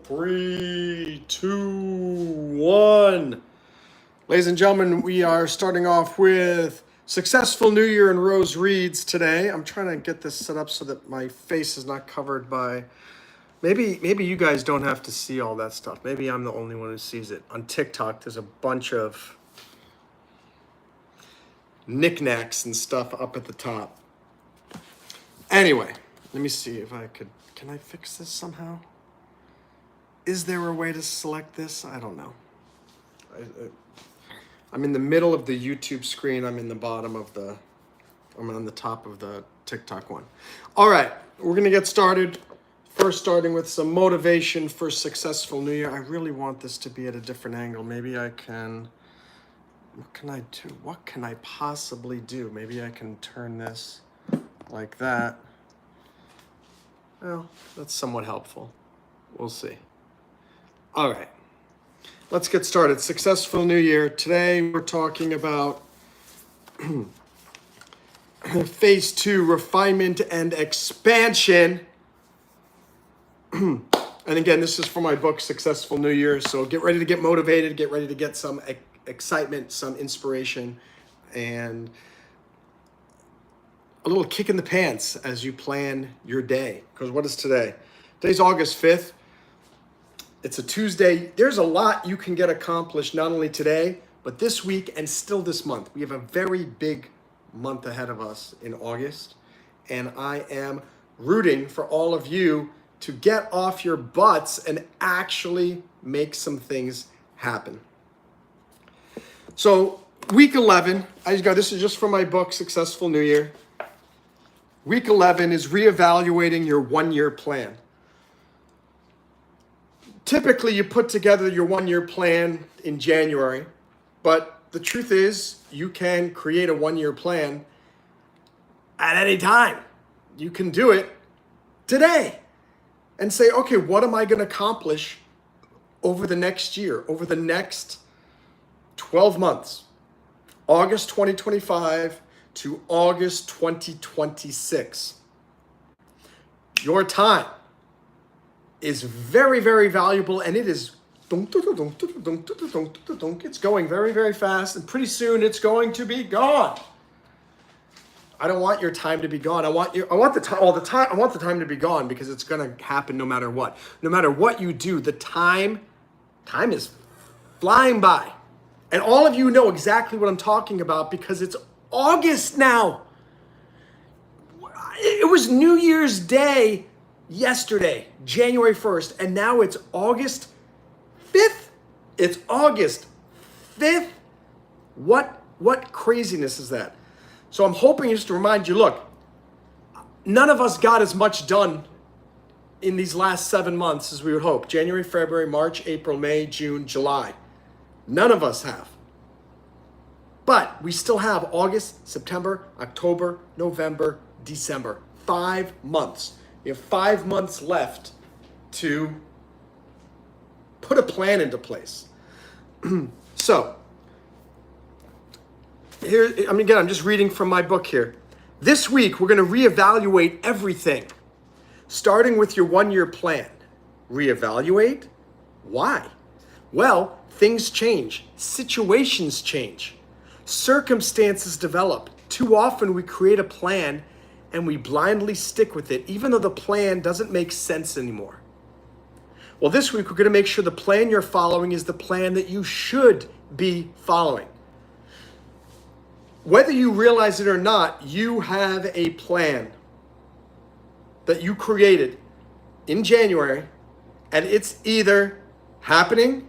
3, 2, 1. Ladies and gentlemen, we are starting off with Successful New Year and Rose Reads today. I'm trying to get this set up so that my face is not covered by... Maybe you guys don't have to see all that stuff. Maybe I'm the only one who sees it. On TikTok, there's a bunch of knickknacks and stuff up at the top. Anyway, let me see if I could... Can I fix this somehow? Is there a way to select this? I don't know. I'm in the middle of the YouTube screen. I'm in the bottom of the... I'm on the top of the TikTok one. All right, we're going to get started. First, starting with some motivation for successful New Year. I really want this to be at a different angle. Maybe I can... What can I do? What can I possibly do? Maybe I can turn this like that. Well, that's somewhat helpful. We'll see. All right, let's get started. Successful New Year. Today we're talking about phase 2, refinement and expansion. And again, this is for my book, Successful New Year. So get ready to get motivated, get ready to get some excitement, some inspiration, and a little kick in the pants as you plan your day. Because what is today? Today's August 5th. It's a Tuesday. There's a lot you can get accomplished, not only today, but this week and still this month. We have a very big month ahead of us in August. And I am rooting for all of you to get off your butts and actually make some things happen. So week 11, this is just from my book, Successful New Year. Week 11 is reevaluating your one-year plan. Typically, you put together your one-year plan in January, but the truth is you can create a one-year plan at any time. You can do it today and say, okay, what am I going to accomplish over the next year, over the next 12 months, August 2025 to August 2026. Your time is very, very valuable, and it is, it's going very, very fast, and pretty soon it's going to be gone. I don't want your time to be gone. I want the time to be gone, because it's going to happen no matter what. No matter what you do, the time is flying by. And all of you know exactly what I'm talking about, because it's August now. It was New Year's Day yesterday, January 1st, and now it's August 5th. It's August 5th. What craziness is that? So I'm hoping just to remind you, look, none of us got as much done in these last 7 months as we would hope. January, February, March, April, May, June, July. None of us have. But we still have August, September, October, November, December. 5 months. You have 5 months left to put a plan into place. So, here, I'm just reading from my book here. This week, we're going to reevaluate everything, starting with your one-year plan. Reevaluate? Why? Well, things change. Situations change. Circumstances develop. Too often we create a plan and we blindly stick with it, even though the plan doesn't make sense anymore. Well, this week we're going to make sure the plan you're following is the plan that you should be following. Whether you realize it or not, you have a plan that you created in January, and it's either happening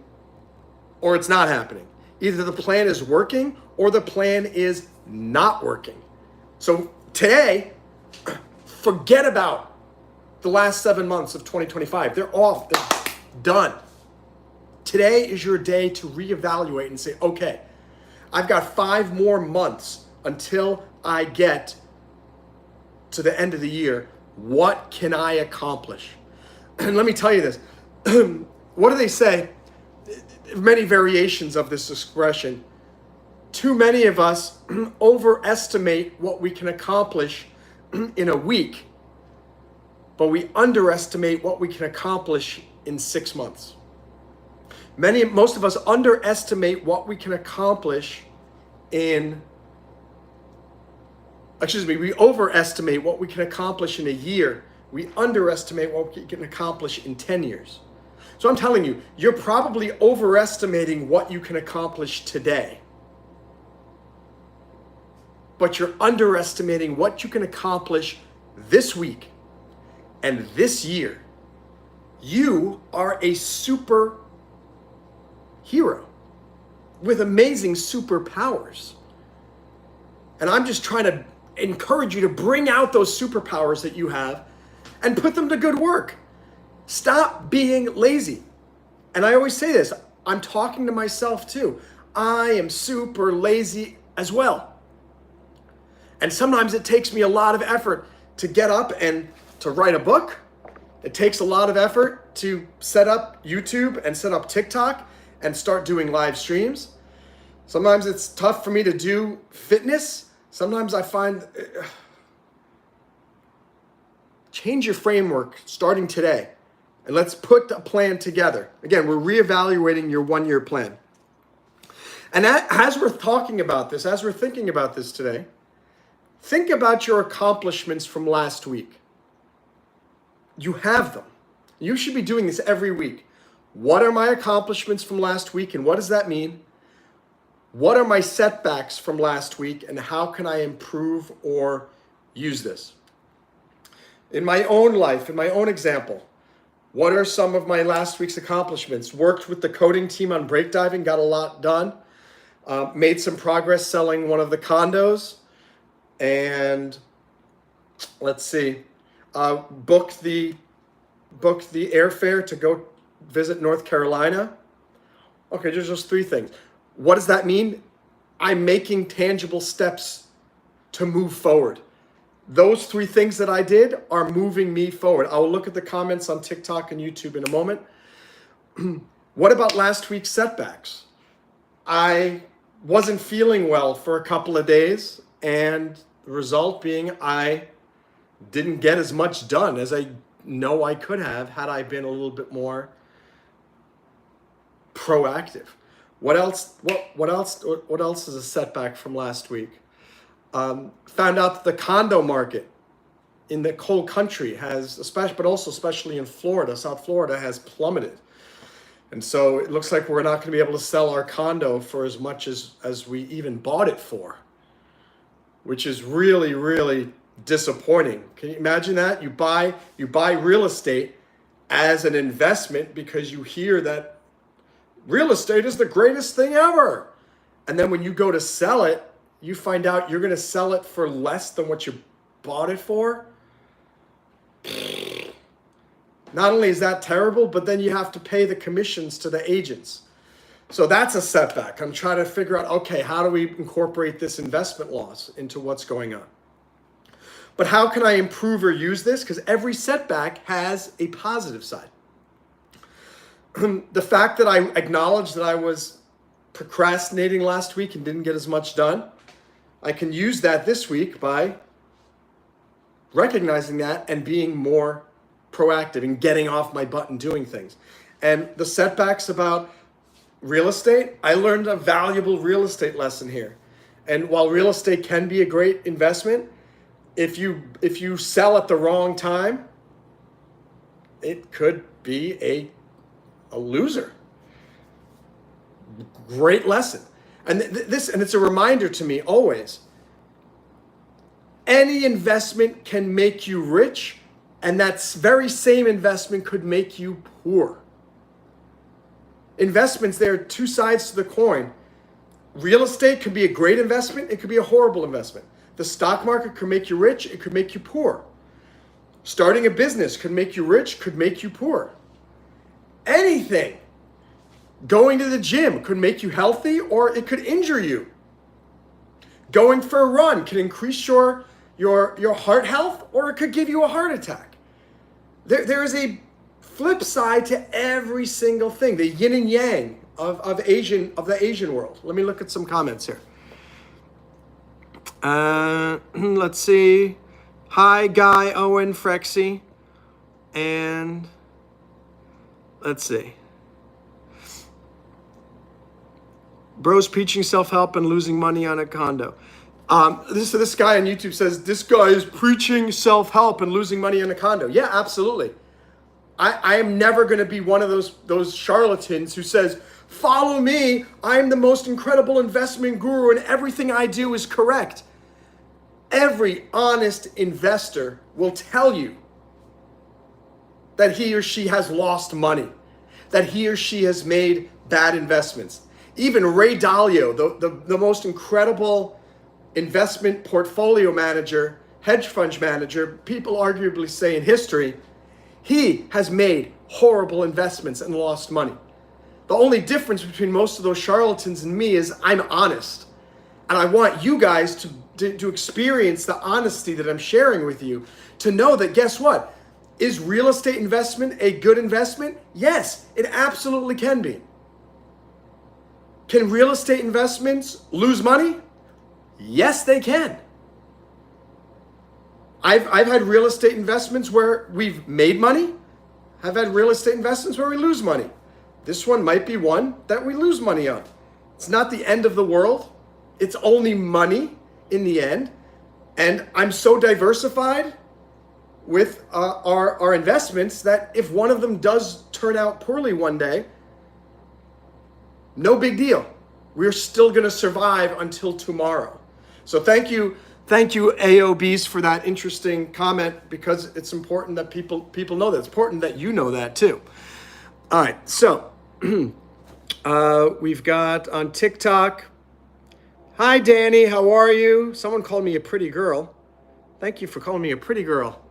or it's not happening. Either the plan is working or the plan is not working. So today, forget about the last 7 months of 2025. They're off. They're done. Today is your day to reevaluate and say, okay, I've got 5 more months until I get to the end of the year. What can I accomplish? And let me tell you this. What do they say? Many variations of this expression. Too many of us overestimate what we can accomplish in a week, but we underestimate what we can accomplish in 6 months. Most of us underestimate what we can accomplish we overestimate what we can accomplish in a year. We underestimate what we can accomplish in 10 years. So I'm telling you, you're probably overestimating what you can accomplish today. But you're underestimating what you can accomplish this week and this year. You are a super hero with amazing superpowers. And I'm just trying to encourage you to bring out those superpowers that you have and put them to good work. Stop being lazy. And I always say this, I'm talking to myself too. I am super lazy as well. And sometimes it takes me a lot of effort to get up and to write a book. It takes a lot of effort to set up YouTube and set up TikTok and start doing live streams. Sometimes it's tough for me to do fitness. Sometimes I find, change your framework starting today. And let's put a plan together. Again, we're reevaluating your 1-year plan. And as we're talking about this, as we're thinking about this today, think about your accomplishments from last week. You have them. You should be doing this every week. What are my accomplishments from last week and what does that mean? What are my setbacks from last week and how can I improve or use this? In my own life, in my own example, what are some of my last week's accomplishments? Worked with the coding team on breakdiving, got a lot done. Made some progress selling one of the condos. And let's see, booked the airfare to go visit North Carolina. Okay, there's just 3 things. What does that mean? I'm making tangible steps to move forward. Those 3 things that I did are moving me forward. I will look at the comments on TikTok and YouTube in a moment. What about last week's setbacks? I wasn't feeling well for a couple of days, and the result being I didn't get as much done as I know I could have had I been a little bit more proactive. What else is a setback from last week? Found out that the condo market in the whole country has, especially in Florida, South Florida, has plummeted. And so it looks like we're not going to be able to sell our condo for as much as we even bought it for, which is really, really disappointing. Can you imagine that? You buy real estate as an investment because you hear that real estate is the greatest thing ever. And then when you go to sell it, you find out you're going to sell it for less than what you bought it for. Not only is that terrible, but then you have to pay the commissions to the agents. So that's a setback. I'm trying to figure out, okay, how do we incorporate this investment loss into what's going on? But how can I improve or use this? Because every setback has a positive side. The fact that I acknowledged that I was procrastinating last week and didn't get as much done, I can use that this week by recognizing that and being more proactive and getting off my butt and doing things. And the setbacks about real estate, I learned a valuable real estate lesson here. And while real estate can be a great investment, if you sell at the wrong time, it could be a loser. Great lesson. And it's a reminder to me always. Any investment can make you rich, and that very same investment could make you poor. Investments, there are 2 sides to the coin. Real estate could be a great investment, it could be a horrible investment. The stock market could make you rich, it could make you poor. Starting a business could make you rich, could make you poor. Anything. Going to the gym could make you healthy or it could injure you. Going for a run can increase your heart health or it could give you a heart attack. There is a flip side to every single thing, the yin and yang of the Asian world. Let me look at some comments here. Let's see. Hi, Guy, Owen, Frexy. And Let's see. Bros preaching self-help and losing money on a condo. This guy on YouTube says, this guy is preaching self-help and losing money on a condo. Yeah, absolutely. I am never going to be one of those charlatans who says, follow me, I'm the most incredible investment guru and everything I do is correct. Every honest investor will tell you that he or she has lost money, that he or she has made bad investments. Even Ray Dalio, the most incredible investment portfolio manager, hedge fund manager, people arguably say in history, he has made horrible investments and lost money. The only difference between most of those charlatans and me is I'm honest. And I want you guys to experience the honesty that I'm sharing with you, to know that guess what? Is real estate investment a good investment? Yes, it absolutely can be. Can real estate investments lose money? Yes, they can. I've had real estate investments where we've made money. I've had real estate investments where we lose money. This one might be one that we lose money on. It's not the end of the world. It's only money in the end. And I'm so diversified with our investments that if one of them does turn out poorly one day, no big deal. We're still going to survive until tomorrow. So thank you AOBs for that interesting comment, because it's important that people know that. It's important that you know that too. All right, so we've got on TikTok. Hi Danny, how are you? Someone called me a pretty girl. Thank you for calling me a pretty girl.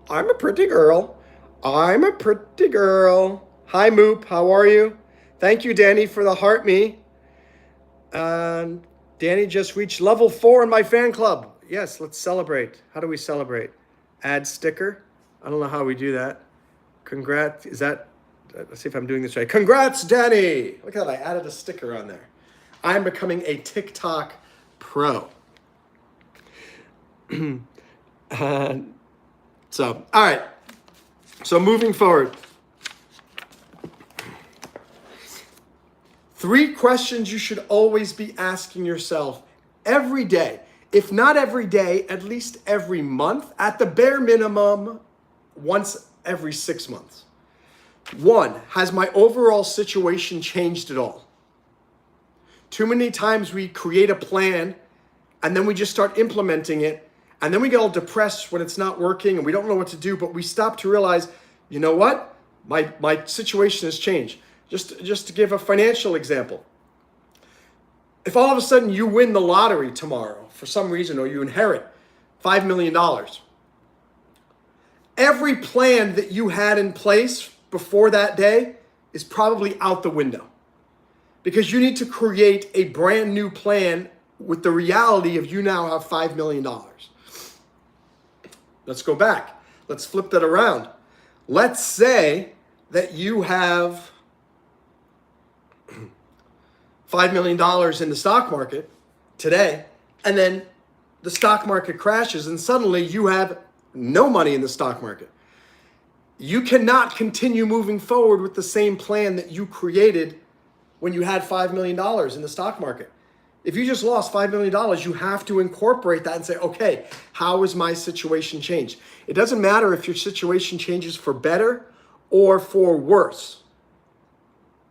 I'm a pretty girl. I'm a pretty girl. Hi Moop, how are you? Thank you, Danny, for the heart me. Danny just reached level 4 in my fan club. Yes, let's celebrate. How do we celebrate? Add sticker. I don't know how we do that. Congrats. Is that, let's see if I'm doing this right. Congrats, Danny. Look at that. I added a sticker on there. I'm becoming a TikTok pro. So, all right. So moving forward. 3 questions you should always be asking yourself every day. If not every day, at least every month, at the bare minimum, once every 6 months. 1, has my overall situation changed at all? Too many times we create a plan and then we just start implementing it, and then we get all depressed when it's not working and we don't know what to do, but we stop to realize, you know what? My situation has changed. Just to give a financial example. If all of a sudden you win the lottery tomorrow for some reason, or you inherit $5 million, every plan that you had in place before that day is probably out the window, because you need to create a brand new plan with the reality of you now have $5 million. Let's go back. Let's flip that around. Let's say that you have $5 million in the stock market today, and then the stock market crashes and suddenly you have no money in the stock market. You cannot continue moving forward with the same plan that you created when you had $5 million in the stock market. If you just lost $5 million, you have to incorporate that and say, okay, how has my situation changed? It doesn't matter if your situation changes for better or for worse.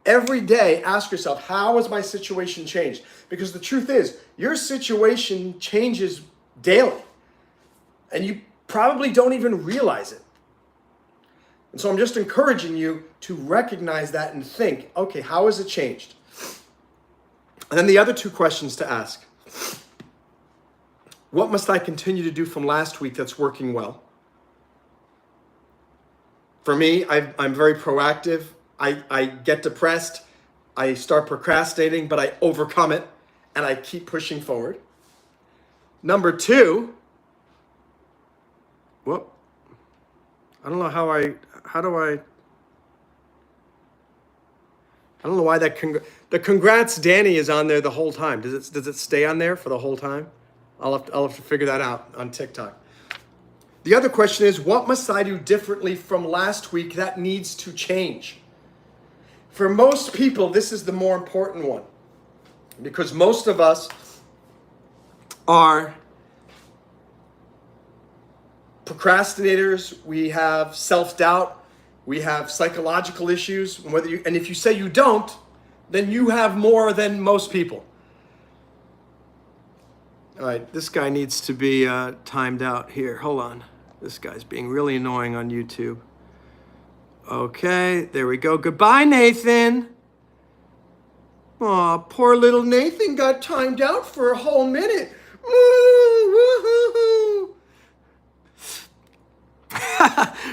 Every day, ask yourself, how has my situation changed? Because the truth is, your situation changes daily, and you probably don't even realize it. And so I'm just encouraging you to recognize that and think, okay, how has it changed? And then the other 2 questions to ask. What must I continue to do from last week that's working well? For me, I'm very proactive. I get depressed, I start procrastinating, but I overcome it and I keep pushing forward. Number 2, I don't know I don't know why the congrats Danny is on there the whole time. Does it stay on there for the whole time? I'll have to figure that out on TikTok. The other question is, what must I do differently from last week that needs to change? For most people, this is the more important one because most of us are procrastinators. We have self-doubt. We have psychological issues. And if you say you don't, then you have more than most people. All right, this guy needs to be timed out here. Hold on. This guy's being really annoying on YouTube. Okay, there we go. Goodbye, Nathan. Aw, poor little Nathan got timed out for a whole minute. Woo-hoo-hoo.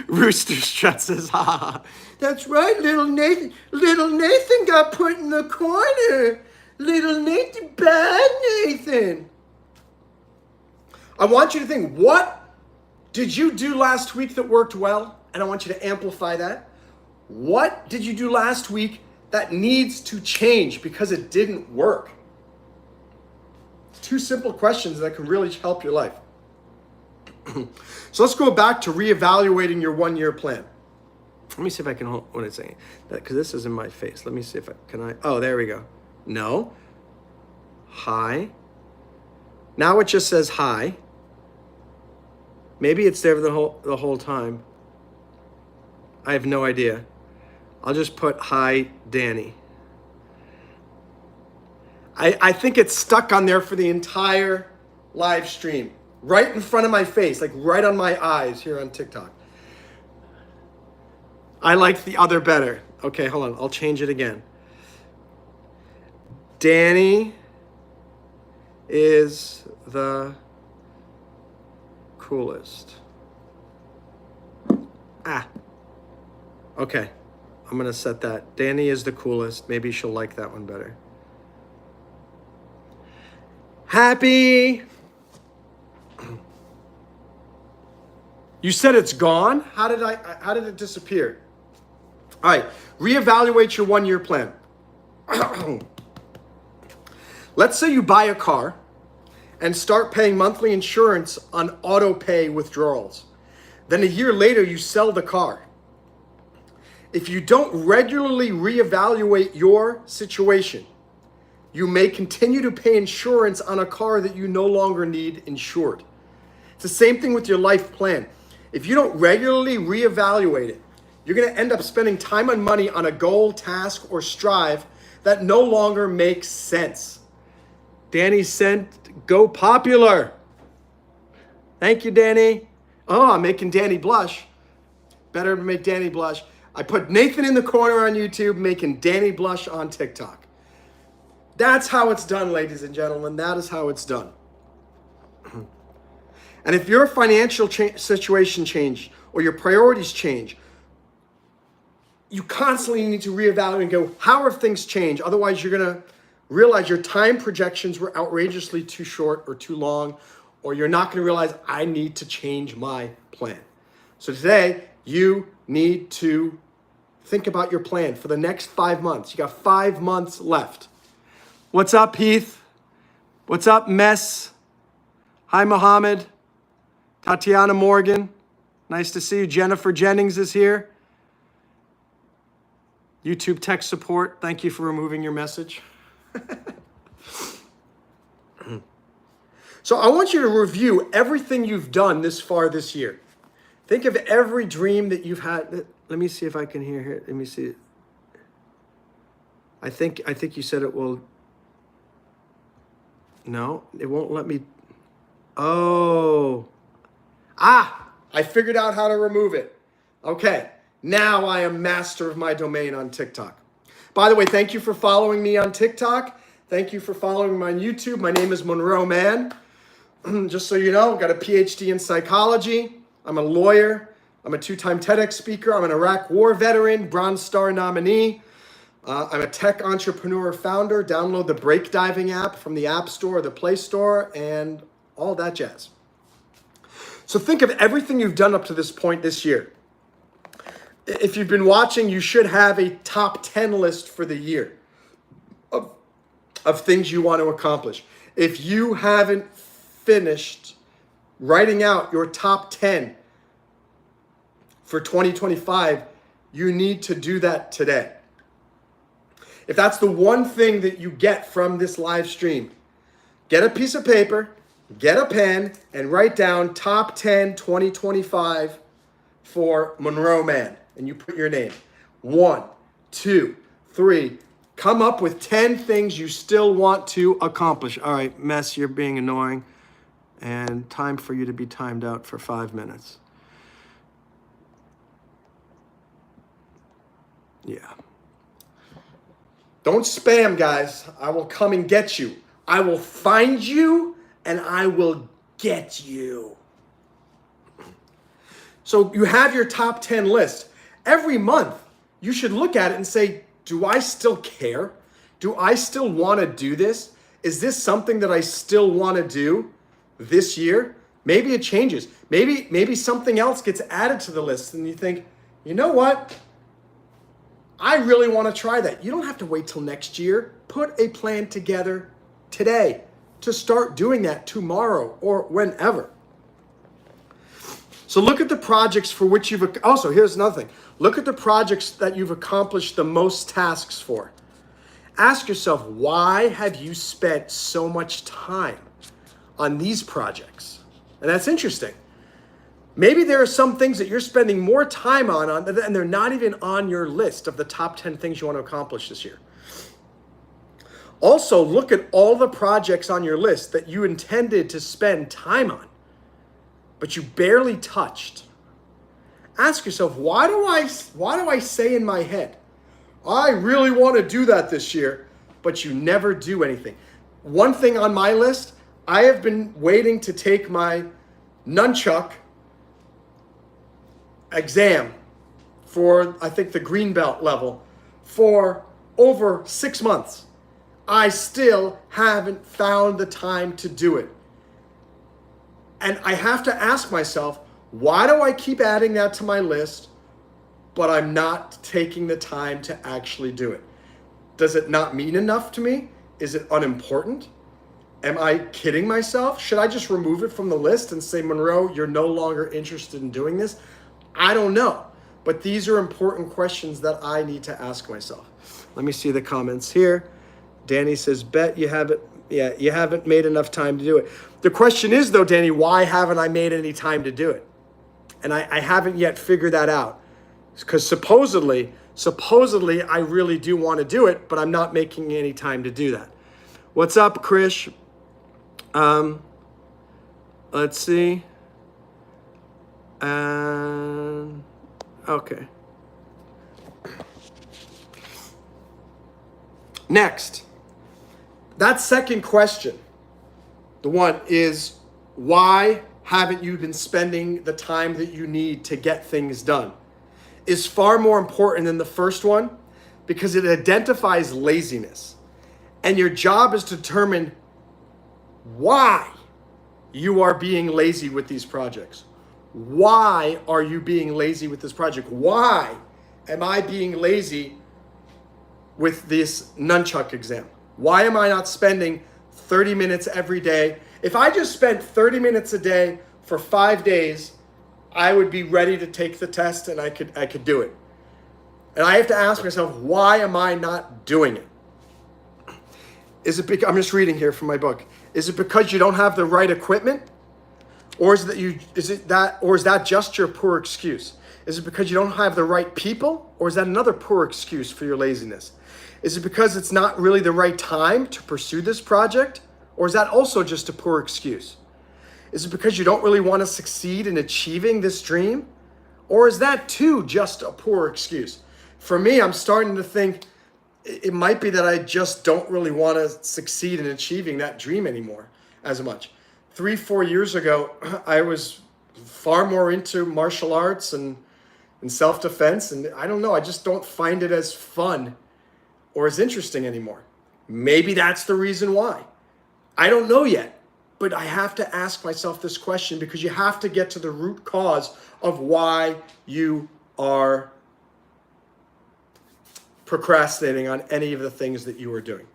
Rooster Strut says, ha. That's right, little Nathan. Little Nathan got put in the corner. Little Nathan, bad Nathan. I want you to think, what did you do last week that worked well? And I want you to amplify that. What did you do last week that needs to change because it didn't work? Two simple questions that can really help your life. So let's go back to reevaluating your 1-year plan. Let me see if I can hold what it's saying. Because this is in my face. Let me see if oh, there we go. No. Hi. Now it just says hi. Maybe it's there the whole time. I have no idea. I'll just put hi, Danny. I think it's stuck on there for the entire live stream. Right in front of my face, like right on my eyes here on TikTok. I like the other better. Okay, hold on. I'll change it again. Danny is the coolest. Okay. I'm going to set that. Danny is the coolest. Maybe she'll like that one better. Happy. You said it's gone? How did it disappear? All right. Reevaluate your 1-year plan. Let's say you buy a car and start paying monthly insurance on auto pay withdrawals. Then a year later, you sell the car. If you don't regularly reevaluate your situation, you may continue to pay insurance on a car that you no longer need insured. It's the same thing with your life plan. If you don't regularly reevaluate it, you're going to end up spending time and money on a goal, task, or strive that no longer makes sense. Danny sent go popular. Thank you, Danny. Oh, I'm making Danny blush. Better to make Danny blush. I put Nathan in the corner on YouTube, making Danny blush on TikTok. That's how it's done, ladies and gentlemen. That is how it's done. And if your financial situation change or your priorities change, you constantly need to reevaluate and go, how have things changed? Otherwise, you're going to realize your time projections were outrageously too short or too long, or you're not going to realize I need to change my plan. So today, you need to think about your plan for the next 5 months. You got 5 months left. What's up, Heath? What's up, Mess? Hi, Mohammed. Tatiana Morgan. Nice to see you. Jennifer Jennings is here. YouTube tech support. Thank you for removing your message. So I want you to review everything you've done this far this year. Think of every dream that you've had. Let me see if I can hear it. Let me see. I think you said it will. No, it won't let me. Oh. I figured out how to remove it. Okay. Now I am master of my domain on TikTok. By the way, thank you for following me on TikTok. Thank you for following me on YouTube. My name is Monroe Mann. Just so you know, I've got a PhD in psychology. I'm a lawyer. I'm a 2-time TEDx speaker. I'm an Iraq War veteran, Bronze Star nominee. I'm a tech entrepreneur founder. Download the Break Diving app from the App Store or the Play Store and all that jazz. So think of everything you've done up to this point this year. If you've been watching, you should have a top 10 list for the year of things you want to accomplish. If you haven't finished writing out your top 10 for 2025, you need to do that today. if that's the one thing that you get from this live stream, get a piece of paper, get a pen, and write down top 10 2025 for Monroe Mann. And you put your name. 1, 2, 3. Come up with 10 things you still want to accomplish. All right, Mess, you're being annoying. And time for you to be timed out for 5 minutes. Yeah. Don't spam, guys. I will come and get you. I will find you and I will get you. So you have your top 10 list. Every month, you should look at it and say, do I still care? Do I still want to do this? Is this something that I still want to do this year? Maybe it changes. Maybe something else gets added to the list and you think, you know what? I really want to try that. You don't have to wait till next year. Put a plan together today to start doing that tomorrow or whenever. So look at the projects for which you've, also here's another thing. Look at the projects that you've accomplished the most tasks for. Ask yourself, why have you spent so much time on these projects? And that's interesting. Maybe there are some things that you're spending more time on and they're not even on your list of the top 10 things you want to accomplish this year. Also, look at all the projects on your list that you intended to spend time on, but you barely touched. Ask yourself, why do I say in my head, I really want to do that this year, but you never do anything? One thing on my list, I have been waiting to take my nunchuck exam for, I think, the green belt level for over 6 months. I still haven't found the time to do it. And I have to ask myself, why do I keep adding that to my list, but I'm not taking the time to actually do it? Does it not mean enough to me? Is it unimportant? Am I kidding myself? Should I just remove it from the list and say, Monroe, you're no longer interested in doing this? I don't know. But these are important questions that I need to ask myself. Let me see the comments here. Danny says, bet you haven't, you haven't made enough time to do it. The question is though, Danny, why haven't I made any time to do it? And I haven't yet figured that out. Because supposedly I really do want to do it, but I'm not making any time to do that. What's up, Krish? Let's see. Okay. Next, that second question, the one is, why haven't you been spending the time that you need to get things done, is far more important than the first one, because it identifies laziness. And your job is to determine why you are being lazy with these projects. Why are you being lazy with this project? Why am I being lazy with this nunchuck exam? Why am I not spending 30 minutes every day? If I just spent 30 minutes a day for 5 days, I would be ready to take the test and I could do it. And I have to ask myself, why am I not doing it? Is it because, I'm just reading here from my book. Is it because you don't have the right equipment? Or is that just your poor excuse? Is it because you don't have the right people? Or is that another poor excuse for your laziness? Is it because it's not really the right time to pursue this project? Or is that also just a poor excuse? Is it because you don't really want to succeed in achieving this dream? Or is that too just a poor excuse? For me, I'm starting to think it might be that I just don't really want to succeed in achieving that dream anymore as much. 3-4 years ago, I was far more into martial arts and self-defense. And I don't know, I just don't find it as fun or as interesting anymore. Maybe that's the reason why. I don't know yet, but I have to ask myself this question, because you have to get to the root cause of why you are procrastinating on any of the things that you are doing.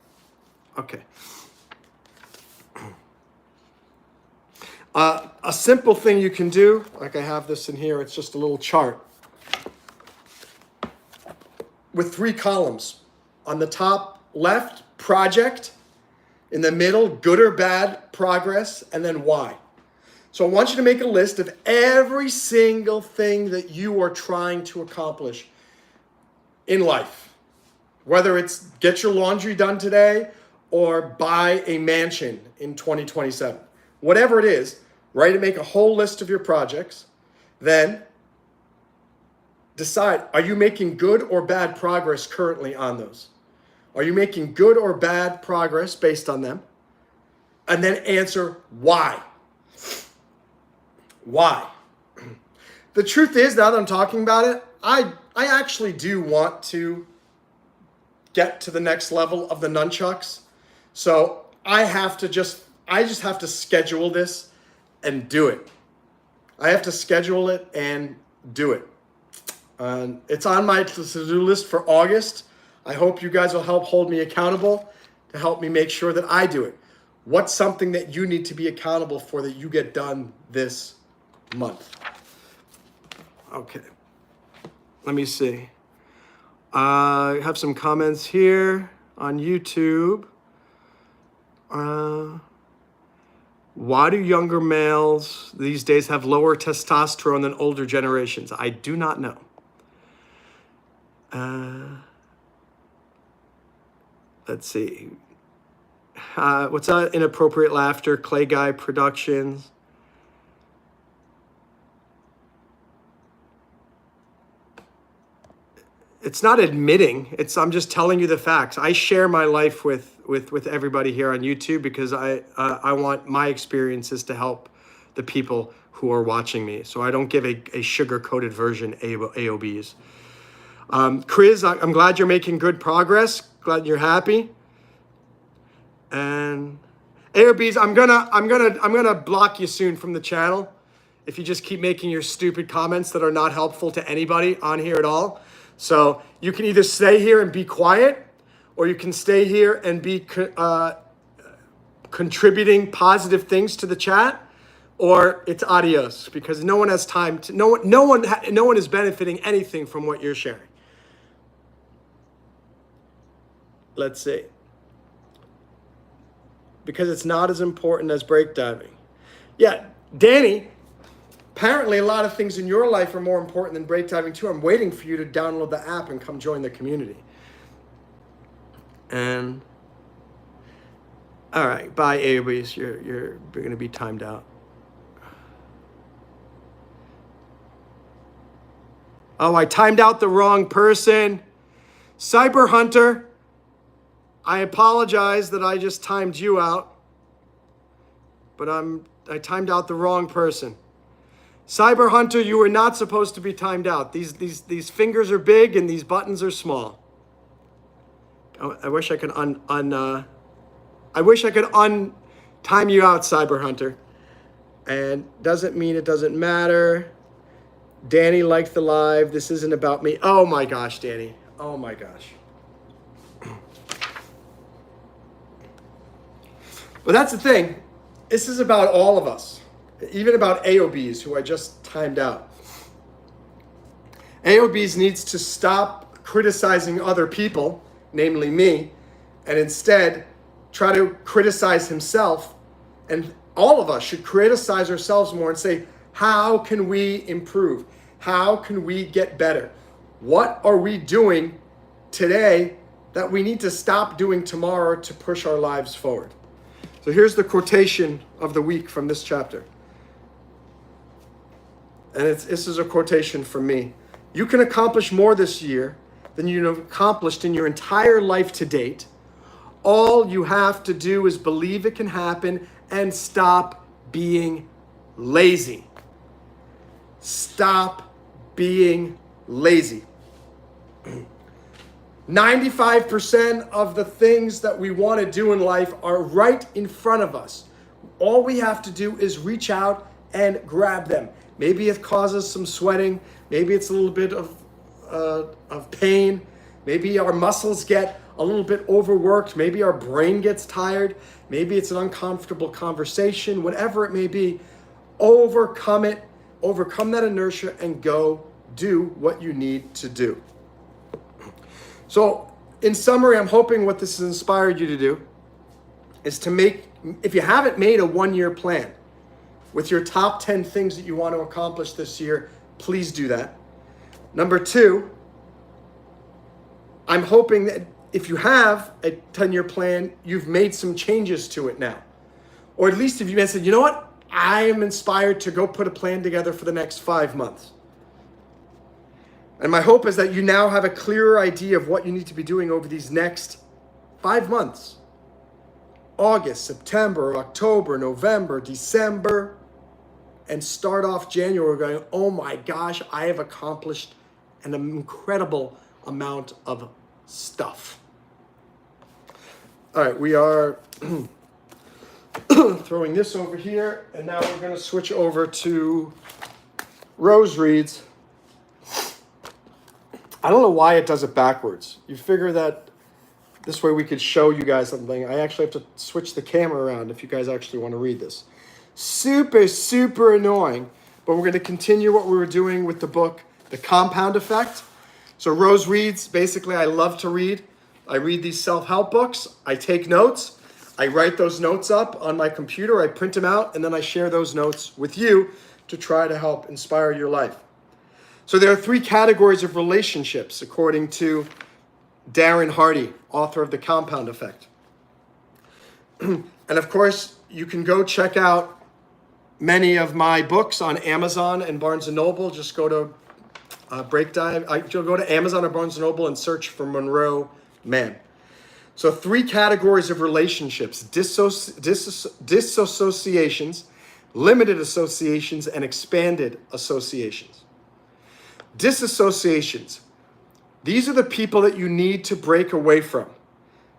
Okay. A simple thing you can do, like I have this in here, it's just a little chart with 3 columns. On the top left, project. In the middle, good or bad progress, and then why. So I want you to make a list of every single thing that you are trying to accomplish in life. Whether it's get your laundry done today or buy a mansion in 2027. Whatever it is, write and make a whole list of your projects. Then decide, are you making good or bad progress currently on those? Are you making good or bad progress based on them? And then answer why. Why? The truth is, now that I'm talking about it, I actually do want to get to the next level of the nunchucks. So I just have to schedule this and do it. I have to schedule it and do it. It's on my to-do list for August. I hope you guys will help hold me accountable to help me make sure that I do it. What's something that you need to be accountable for that you get done this month? Okay. Let me see. I have some comments here on YouTube. Why do younger males these days have lower testosterone than older generations? I do not know. Let's see. What's that? Inappropriate Laughter, Clay Guy Productions. It's not admitting. I'm just telling you the facts. I share my life with everybody here on YouTube because I want my experiences to help the people who are watching me. So I don't give a sugar-coated version AOBs. Chris, I'm glad you're making good progress. Glad you're happy. And AOBs, I'm gonna block you soon from the channel if you just keep making your stupid comments that are not helpful to anybody on here at all. So you can either stay here and be quiet, or you can stay here and be contributing positive things to the chat, or it's adios, because no one has time to. No one is benefiting anything from what you're sharing. Let's see. Because it's not as important as breakdiving. Yeah, Danny, apparently a lot of things in your life are more important than breakdiving too. I'm waiting for you to download the app and come join the community. And all right, bye AOBs. You're going to be timed out. Oh, I timed out the wrong person. Cyber Hunter, I apologize that I just timed you out, but I timed out the wrong person. Cyber Hunter, you were not supposed to be timed out. These fingers are big and these buttons are small. I wish I could untime you out, Cyber Hunter. And doesn't mean it doesn't matter. Danny liked the live. This isn't about me. Oh my gosh, Danny. Oh my gosh. But that's the thing. This is about all of us. Even about AOBs, who I just timed out. AOBs needs to stop criticizing other people, namely me, and instead try to criticize himself. And all of us should criticize ourselves more and say, how can we improve? How can we get better? What are we doing today that we need to stop doing tomorrow to push our lives forward? So here's the quotation of the week from this chapter. And this is a quotation from me. You can accomplish more this year than you've accomplished in your entire life to date. All you have to do is believe it can happen and stop being lazy. Stop being lazy. 95% of the things that we want to do in life are right in front of us. All we have to do is reach out and grab them. Maybe it causes some sweating. Maybe it's a little bit of pain. Maybe our muscles get a little bit overworked. Maybe our brain gets tired. Maybe it's an uncomfortable conversation. Whatever it may be, overcome it. Overcome that inertia and go do what you need to do. So in summary, I'm hoping what this has inspired you to do is to make, if you haven't made a 1-year plan with your top 10 things that you want to accomplish this year, please do that. Number 2, I'm hoping that if you have a 10-year plan, you've made some changes to it now. Or at least if you said, you know what? I am inspired to go put a plan together for the next 5 months. And my hope is that you now have a clearer idea of what you need to be doing over these next 5 months. August, September, October, November, December, and start off January going, oh my gosh, I have accomplished an incredible amount of stuff. All right, we are throwing this over here, and now we're going to switch over to Rose Reads. I don't know why it does it backwards. You figure that this way we could show you guys something. I actually have to switch the camera around if you guys actually want to read this. Super, super annoying, but we're going to continue what we were doing with the book, The Compound Effect. So Rose Reads, basically I love to read. I read these self-help books. I take notes. I write those notes up on my computer. I print them out, and then I share those notes with you to try to help inspire your life. So there are 3 categories of relationships, according to Darren Hardy, author of The Compound Effect. And of course, you can go check out many of my books on Amazon and Barnes & Noble. Just go to you'll go to Amazon or Barnes & Noble and search for Monroe Mann. So 3 categories of relationships: disassociations, limited associations, and expanded associations. Disassociations. These are the people that you need to break away from.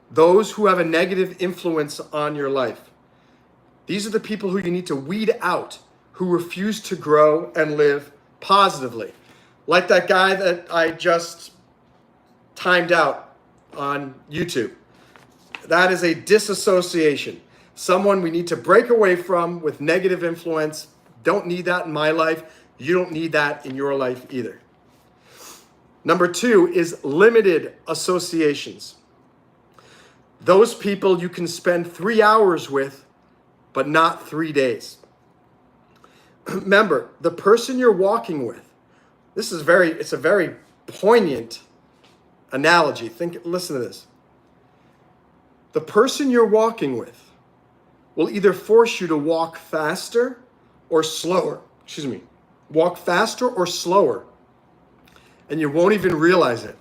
Those who have a negative influence on your life. These are the people who you need to weed out, who refuse to grow and live positively. Like that guy that I just timed out on YouTube. That is a disassociation. Someone we need to break away from with negative influence. Don't need that in my life. You don't need that in your life either. Number 2 is limited associations. Those people you can spend 3 hours with, but not 3 days. Remember, the person you're walking with, it's a very poignant analogy. Listen to this. The person you're walking with will either force you to walk faster or slower. Walk faster or slower, and you won't even realize it.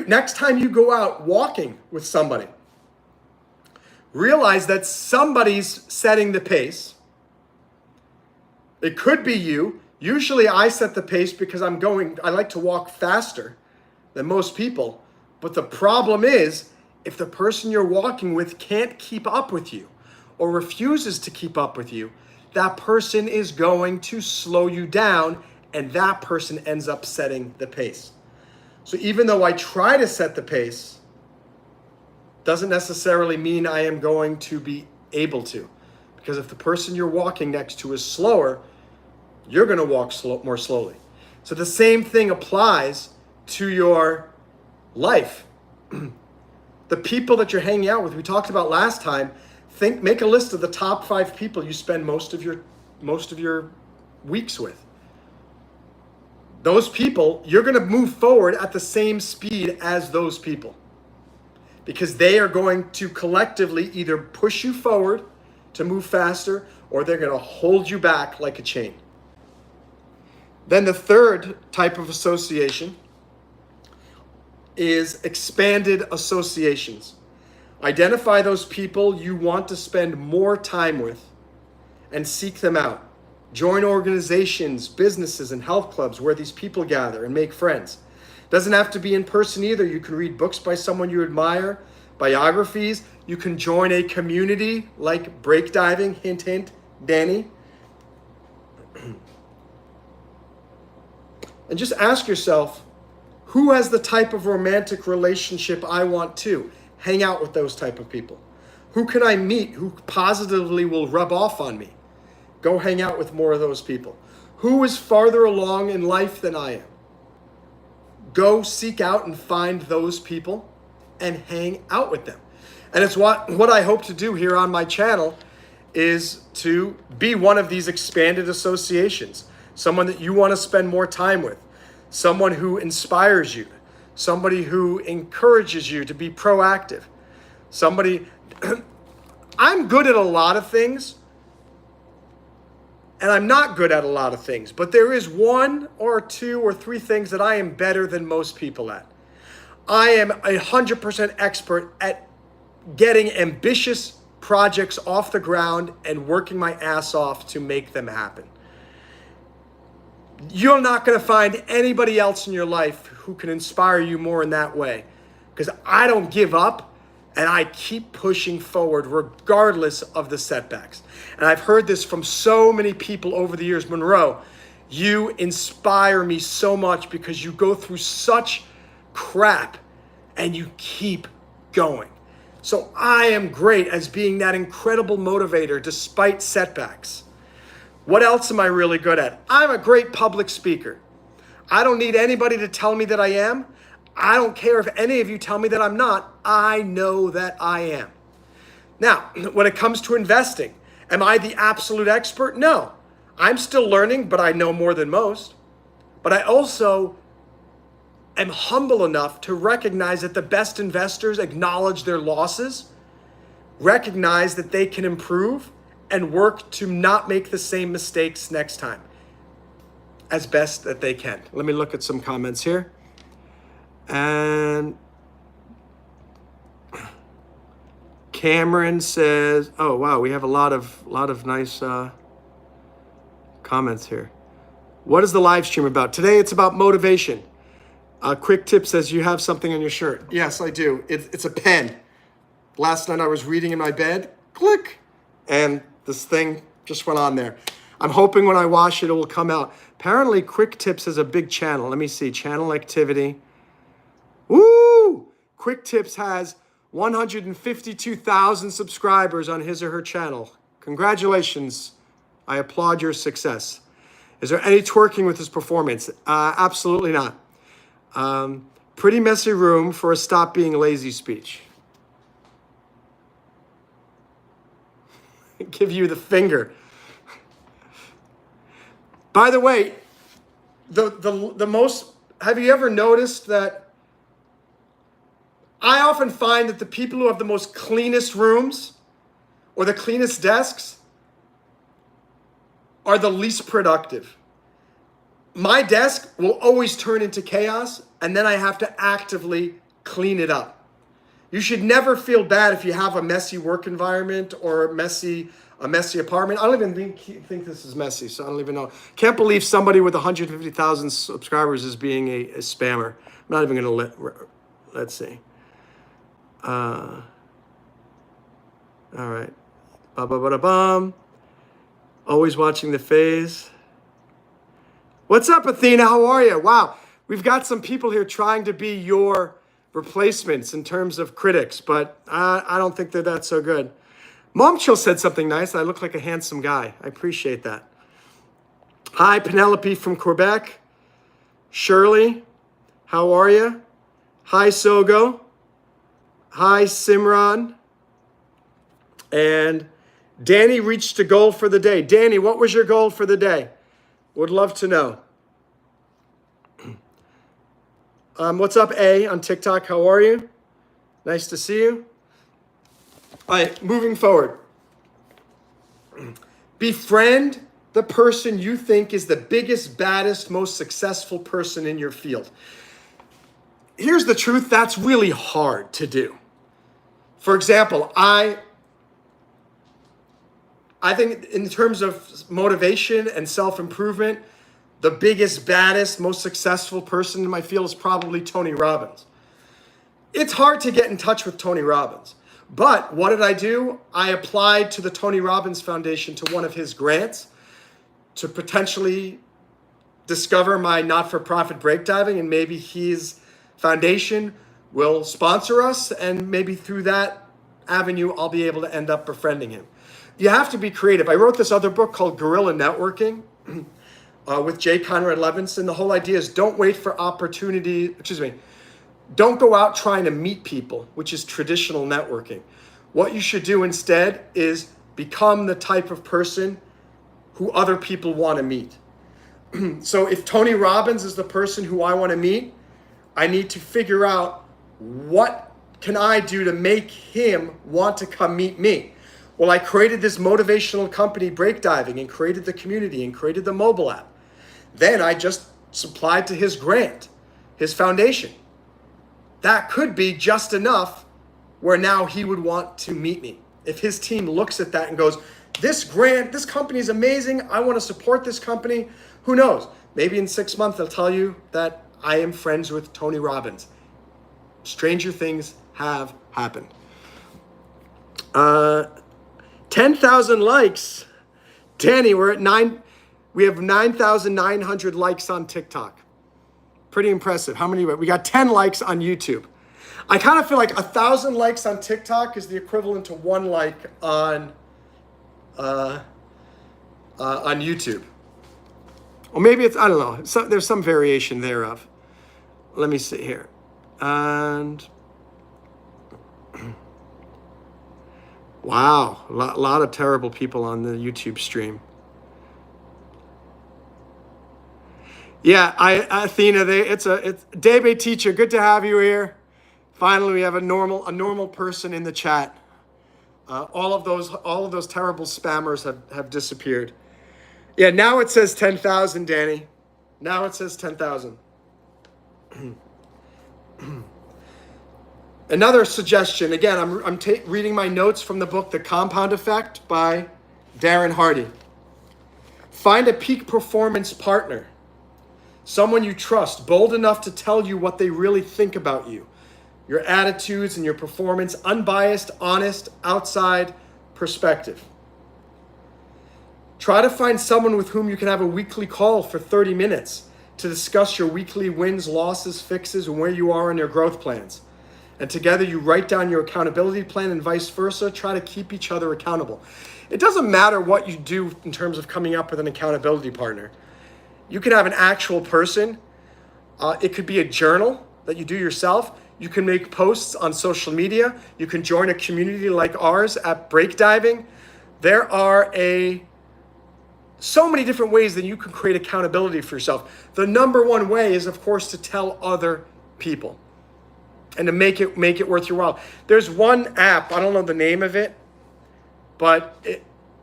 Next time you go out walking with somebody, realize that somebody's setting the pace. It could be you. Usually I set the pace because I like to walk faster than most people. But the problem is, if the person you're walking with can't keep up with you or refuses to keep up with you, that person is going to slow you down, and that person ends up setting the pace. So even though I try to set the pace, doesn't necessarily mean I am going to be able to. Because if the person you're walking next to is slower, you're going to walk more slowly. So the same thing applies to your life. The people that you're hanging out with, we talked about last time, make a list of the top 5 people you spend most of your weeks with. Those people, you're going to move forward at the same speed as those people, because they are going to collectively either push you forward to move faster, or they're going to hold you back like a chain. Then the third type of association is expanded associations. Identify those people you want to spend more time with and seek them out. Join organizations, businesses, and health clubs where these people gather and make friends. Doesn't have to be in person either. You can read books by someone you admire, biographies. You can join a community like breakdiving, hint, hint, Danny. And just ask yourself, who has the type of romantic relationship I want to? Hang out with those type of people. Who can I meet who positively will rub off on me? Go hang out with more of those people. Who is farther along in life than I am? go seek out and find those people and hang out with them. And it's what I hope to do here on my channel is to be one of these expanded associations, someone that you want to spend more time with, someone who inspires you, somebody who encourages you to be proactive, somebody. I'm good at a lot of things, and I'm not good at a lot of things, but there is one or two or three things that I am better than most people at. I am 100% expert at getting ambitious projects off the ground and working my ass off to make them happen. You're not going to find anybody else in your life who can inspire you more in that way, because I don't give up and I keep pushing forward regardless of the setbacks. And I've heard this from so many people over the years. Monroe, you inspire me so much because you go through such crap and you keep going. So I am great as being that incredible motivator despite setbacks. What else am I really good at? I'm a great public speaker. I don't need anybody to tell me that I am. I don't care if any of you tell me that I'm not. I know that I am. Now, when it comes to investing, am I the absolute expert? No. I'm still learning, but I know more than most. But I also am humble enough to recognize that the best investors acknowledge their losses, recognize that they can improve, and work to not make the same mistakes next time as best that they can. Let me look at some comments here. And Cameron says, oh, wow, we have a lot of nice comments here. What is the live stream about? Today it's about motivation. Quick Tip says you have something on your shirt. Yes, I do. It's a pen. Last night I was reading in my bed, click, and this thing just went on there. I'm hoping when I wash it, it will come out. Apparently, Quick Tips is a big channel. Let me see, channel activity. Woo! Quick Tips has 152,000 subscribers on his or her channel. Congratulations. I applaud your success. Is there any twerking with his performance? Absolutely not. Pretty messy room for a stop being lazy speech. Give you the finger. By the way, the most, have you ever noticed that I often find that the people who have the most cleanest rooms or the cleanest desks are the least productive. My desk will always turn into chaos, and then I have to actively clean it up. You should never feel bad if you have a messy work environment or a messy apartment. I don't even think this is messy, so I don't even know. Can't believe somebody with 150,000 subscribers is being a spammer. I'm not even going to let's see. All right. Ba-ba-ba-da-bum. Always watching the phase. What's up, Athena? How are you? Wow. We've got some people here trying to be your replacements in terms of critics, but I don't think that that's so good. Momchill said something nice. I look like a handsome guy. I appreciate that. Hi, Penelope from Quebec. Shirley, how are you? Hi, Sogo. Hi, Simran. And Danny reached a goal for the day. Danny, what was your goal for the day? Would love to know. What's up, A, on TikTok? How are you? Nice to see you. All right, moving forward. Befriend the person you think is the biggest, baddest, most successful person in your field. Here's the truth, that's really hard to do. For example, I think in terms of motivation and self-improvement, the biggest, baddest, most successful person in my field is probably Tony Robbins. It's hard to get in touch with Tony Robbins. But what did I do? I applied to the Tony Robbins Foundation to one of his grants to potentially discover my not-for-profit breakdiving, and maybe his foundation will sponsor us, and maybe through that avenue, I'll be able to end up befriending him. You have to be creative. I wrote this other book called Guerrilla Networking. with J. Conrad Levinson. The whole idea is don't wait for opportunity, don't go out trying to meet people, which is traditional networking. What you should do instead is become the type of person who other people want to meet. So if Tony Robbins is the person who I want to meet, I need to figure out what can I do to make him want to come meet me. Well, I created this motivational company, Breakdiving, and created the community and created the mobile app. Then I just supplied to his grant, his foundation. That could be just enough where now he would want to meet me. If his team looks at that and goes, this grant, this company is amazing, I want to support this company, who knows? Maybe in 6 months they'll tell you that I am friends with Tony Robbins. Stranger things have happened. 10,000 likes. Danny, we have 9,900 likes on TikTok. Pretty impressive. How many? We got 10 likes on YouTube. I kind of feel like 1,000 likes on TikTok is the equivalent to 1 like on YouTube. Or maybe it's, I don't know. There's some variation thereof. Let me see here. And wow, a lot of terrible people on the YouTube stream. Yeah, Athena, it's Debe teacher. Good to have you here. Finally, we have a normal person in the chat. All of those terrible spammers have disappeared. Yeah, now it says 10,000, Danny. Now it says 10,000. Another suggestion. Again, I'm reading my notes from the book The Compound Effect by Darren Hardy. Find a peak performance partner. Someone you trust, bold enough to tell you what they really think about you, your attitudes and your performance, unbiased, honest, outside perspective. Try to find someone with whom you can have a weekly call for 30 minutes to discuss your weekly wins, losses, fixes, and where you are on your growth plans. And together you write down your accountability plan and vice versa. Try to keep each other accountable. It doesn't matter what you do in terms of coming up with an accountability partner. You can have an actual person. It could be a journal that you do yourself. You can make posts on social media. You can join a community like ours at Breakdiving. There are so many different ways that you can create accountability for yourself. The number one way is, of course, to tell other people and to make it worth your while. There's one app, I don't know the name of it, but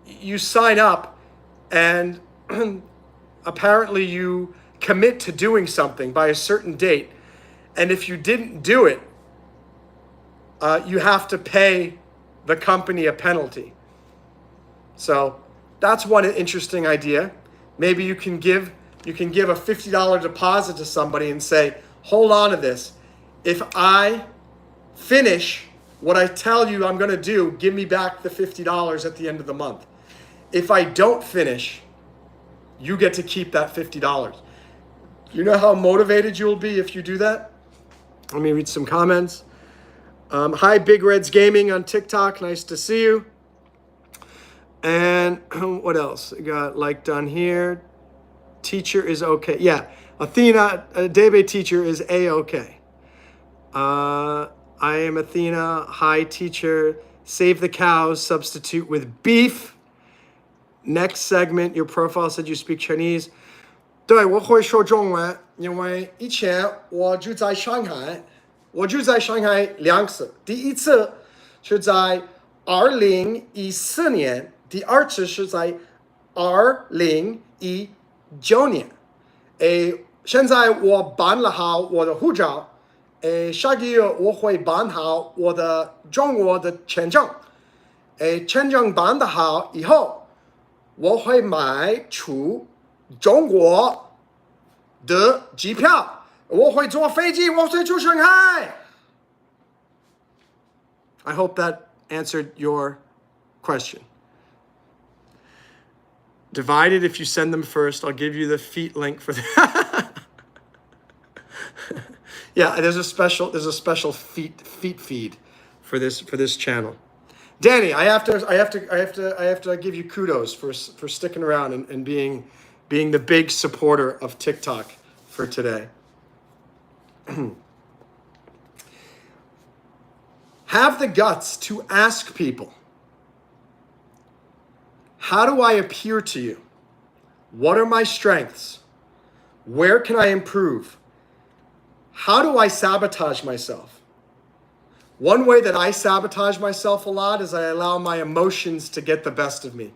you sign up and apparently you commit to doing something by a certain date. And if you didn't do it, you have to pay the company a penalty. So that's one interesting idea. Maybe you can give a $50 deposit to somebody and say, hold on to this. If I finish what I tell you I'm going to do, give me back the $50 at the end of the month. If I don't finish, you get to keep that $50. You know how motivated you'll be if you do that? Let me read some comments. Hi, Big Reds Gaming on TikTok. Nice to see you. And what else? I got liked on here. Teacher is okay. Yeah, Athena, Debe teacher is A-okay. I am Athena. Hi, teacher. Save the cows. Substitute with beef. Next segment, your profile said you speak Chinese. 对，我会说中文，因为以前我住在上海，我住在上海2次，第一次是在2014年，第二次是在2019年。现在我办了好我的护照，下个月我会办好我的中国的签证，签证办得好以后。我会买出中国的机票，我会坐飞机，我会去上海。I hope that answered your question. Divided if you send them first. I'll give you the feet link for that. Yeah, there's a special feet feed for this channel. Danny, I have to give you kudos for sticking around and being being the big supporter of TikTok for today. Have the guts to ask people, how do I appear to you? What are my strengths? Where can I improve? How do I sabotage myself? One way that I sabotage myself a lot is I allow my emotions to get the best of me.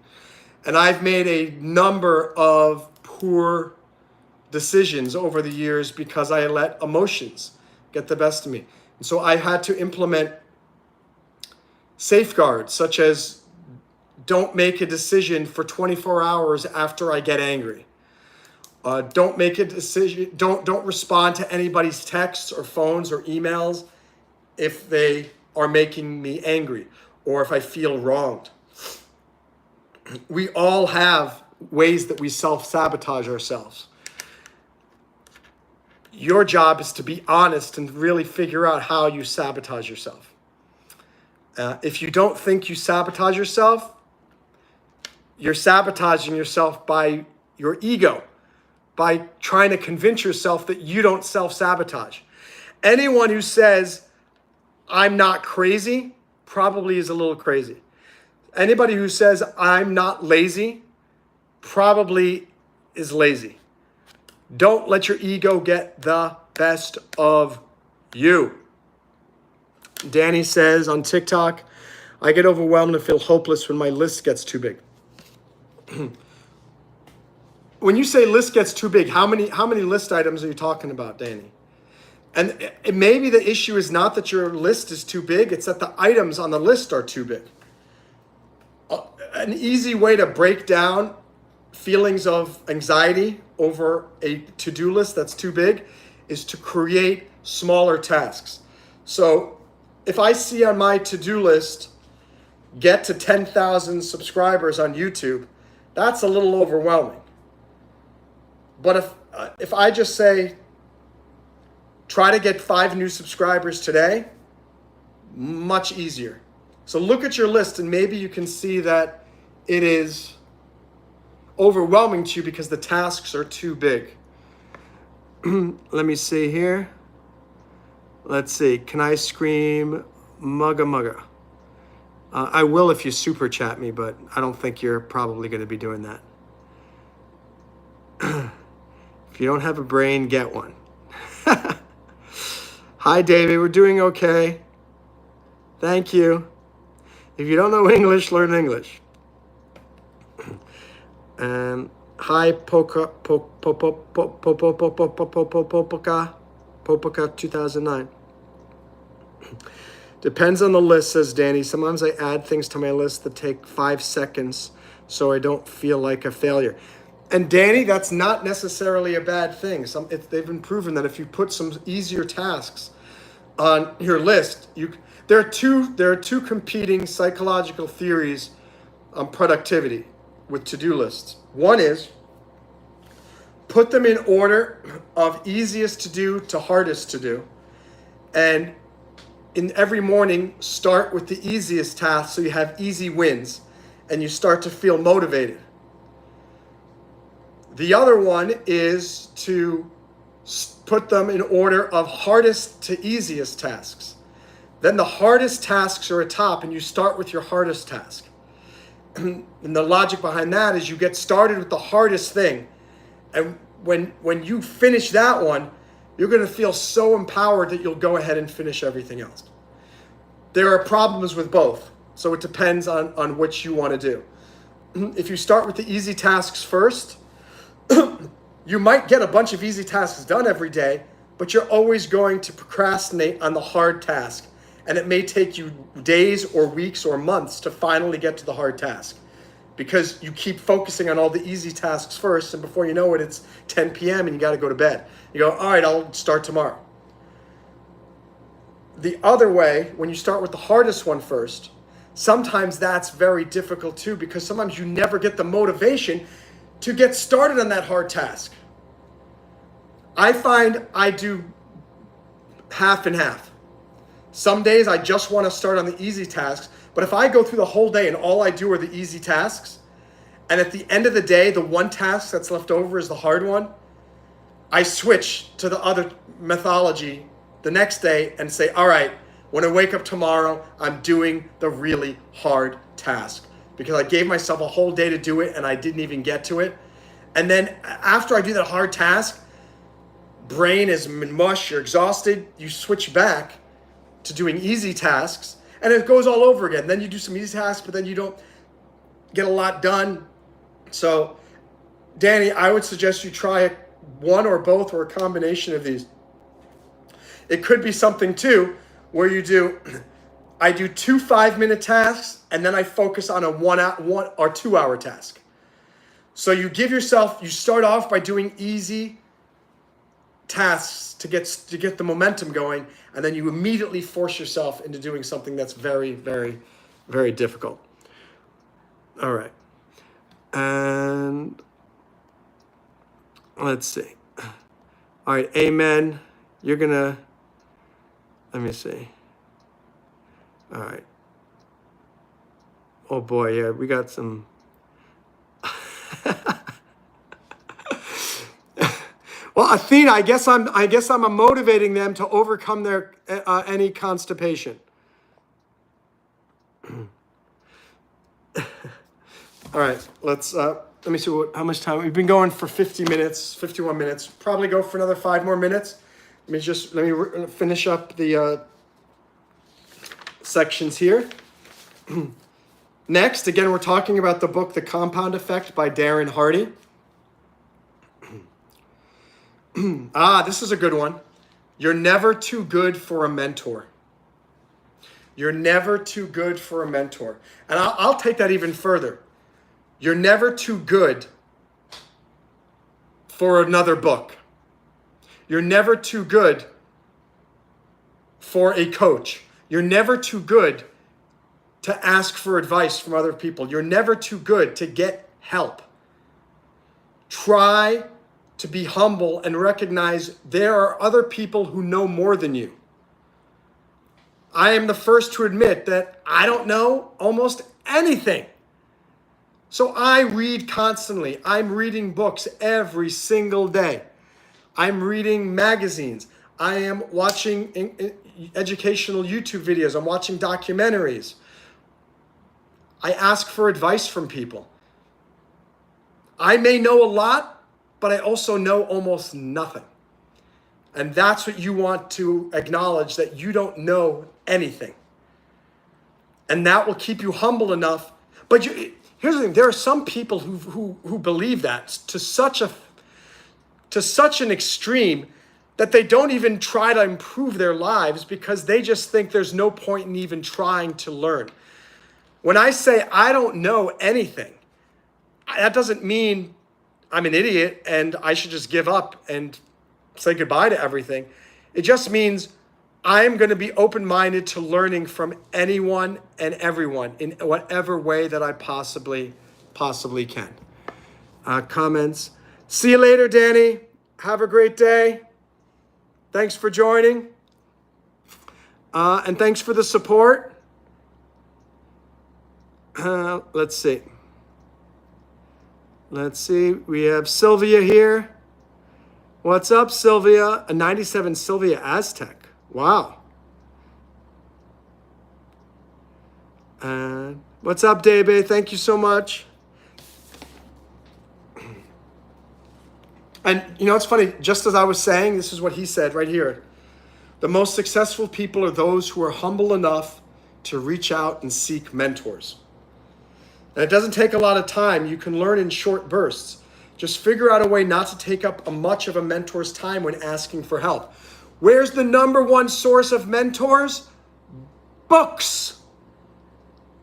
And I've made a number of poor decisions over the years because I let emotions get the best of me. And so I had to implement safeguards, such as don't make a decision for 24 hours after I get angry. Don't make a decision. Don't respond to anybody's texts or phones or emails if they are making me angry or if I feel wronged. We all have ways that we self-sabotage ourselves. Your job is to be honest and really figure out how you sabotage yourself. If you don't think you sabotage yourself, you're sabotaging yourself by your ego, by trying to convince yourself that you don't self-sabotage. Anyone who says, I'm not crazy, probably is a little crazy. Anybody who says, I'm not lazy, probably is lazy. Don't let your ego get the best of you. Danny says on TikTok, I get overwhelmed and feel hopeless when my list gets too big. When you say list gets too big, how many list items are you talking about, Danny? And maybe the issue is not that your list is too big, it's that the items on the list are too big. An easy way to break down feelings of anxiety over a to-do list that's too big is to create smaller tasks. So if I see on my to-do list, get to 10,000 subscribers on YouTube, that's a little overwhelming. But if I just say, try to get 5 new subscribers today, much easier. So look at your list and maybe you can see that it is overwhelming to you because the tasks are too big. Let me see here. Let's see. Can I scream mugga mugga? I will if you super chat me, but I don't think you're probably going to be doing that. If you don't have a brain, get one. Hi, David. We're doing okay. Thank you. If you don't know English, learn English. Hi, Poca 2009. Depends on the list, says Danny. Sometimes I add things to my list that take 5 seconds so I don't feel like a failure. And Danny, that's not necessarily a bad thing. They've been proven that if you put some easier tasks on your list, there are two competing psychological theories on productivity with to-do lists. One is put them in order of easiest to do to hardest to do. And in every morning, start with the easiest task so you have easy wins and you start to feel motivated. The other one is to put them in order of hardest to easiest tasks. Then the hardest tasks are at top and you start with your hardest task. And the logic behind that is you get started with the hardest thing. And when you finish that one, you're going to feel so empowered that you'll go ahead and finish everything else. There are problems with both, so it depends on what you want to do. If you start with the easy tasks first, you might get a bunch of easy tasks done every day, but you're always going to procrastinate on the hard task. And it may take you days or weeks or months to finally get to the hard task because you keep focusing on all the easy tasks first. And before you know it, it's 10 p.m. and you got to go to bed. You go, all right, I'll start tomorrow. The other way, when you start with the hardest one first, sometimes that's very difficult too, because sometimes you never get the motivation to get started on that hard task. I find I do half and half. Some days I just want to start on the easy tasks, but if I go through the whole day and all I do are the easy tasks, and at the end of the day, the one task that's left over is the hard one, I switch to the other methodology the next day and say, all right, when I wake up tomorrow, I'm doing the really hard task because I gave myself a whole day to do it and I didn't even get to it. And then after I do that hard task, brain is mush, you're exhausted, you switch back to doing easy tasks and it goes all over again. Then you do some easy tasks, but then you don't get a lot done. So, Danny, I would suggest you try one or both or a combination of these. It could be something too where I do 2 5-minute tasks and then I focus on a 1 or 2 hour task. So you start off by doing easy tasks to get the momentum going, and then you immediately force yourself into doing something that's very, very, very difficult. All right. And let's see. All right, amen. Let me see. All right. Oh boy, yeah, we got some. Well, Athena, I guess I'm motivating them to overcome their any constipation. All right, let me see how much time we've been going for. 51 minutes. Probably go for another 5 more minutes. Let me finish up the sections here. Next, again, we're talking about the book The Compound Effect by Darren Hardy. This is a good one. You're never too good for a mentor. You're never too good for a mentor. And I'll take that even further. You're never too good for another book. You're never too good for a coach. You're never too good to ask for advice from other people. You're never too good to get help. Try to be humble and recognize there are other people who know more than you. I am the first to admit that I don't know almost anything. So I read constantly. I'm reading books every single day. I'm reading magazines. I am watching educational YouTube videos. I'm watching documentaries. I ask for advice from people. I may know a lot, but I also know almost nothing. And that's what you want to acknowledge, that you don't know anything. And that will keep you humble enough. But here's the thing, there are some people who believe that to such an extreme that they don't even try to improve their lives because they just think there's no point in even trying to learn. When I say I don't know anything, that doesn't mean I'm an idiot and I should just give up and say goodbye to everything. It just means I'm going to be open-minded to learning from anyone and everyone in whatever way that I possibly can. Comments. See you later, Danny. Have a great day. Thanks for joining. And thanks for the support. Let's see. We have Sylvia here. What's up, Sylvia? A 97 Sylvia Aztec. Wow. What's up, Debe? Thank you so much. And you know, it's funny, just as I was saying, this is what he said right here. The most successful people are those who are humble enough to reach out and seek mentors. And it doesn't take a lot of time. You can learn in short bursts. Just figure out a way not to take up much of a mentor's time when asking for help. Where's the number one source of mentors? Books.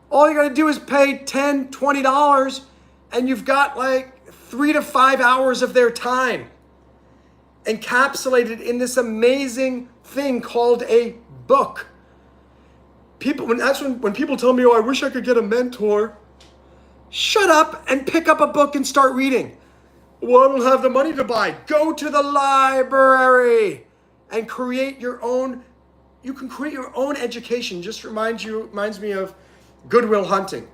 All you got to do is pay $10, $20, and you've got like 3 to 5 hours of their time encapsulated in this amazing thing called a book. When people tell me, oh, I wish I could get a mentor, shut up and pick up a book and start reading. Well, I don't have the money to buy. Go to the library and create your own. You can create your own education. Just reminds me of Good Will Hunting.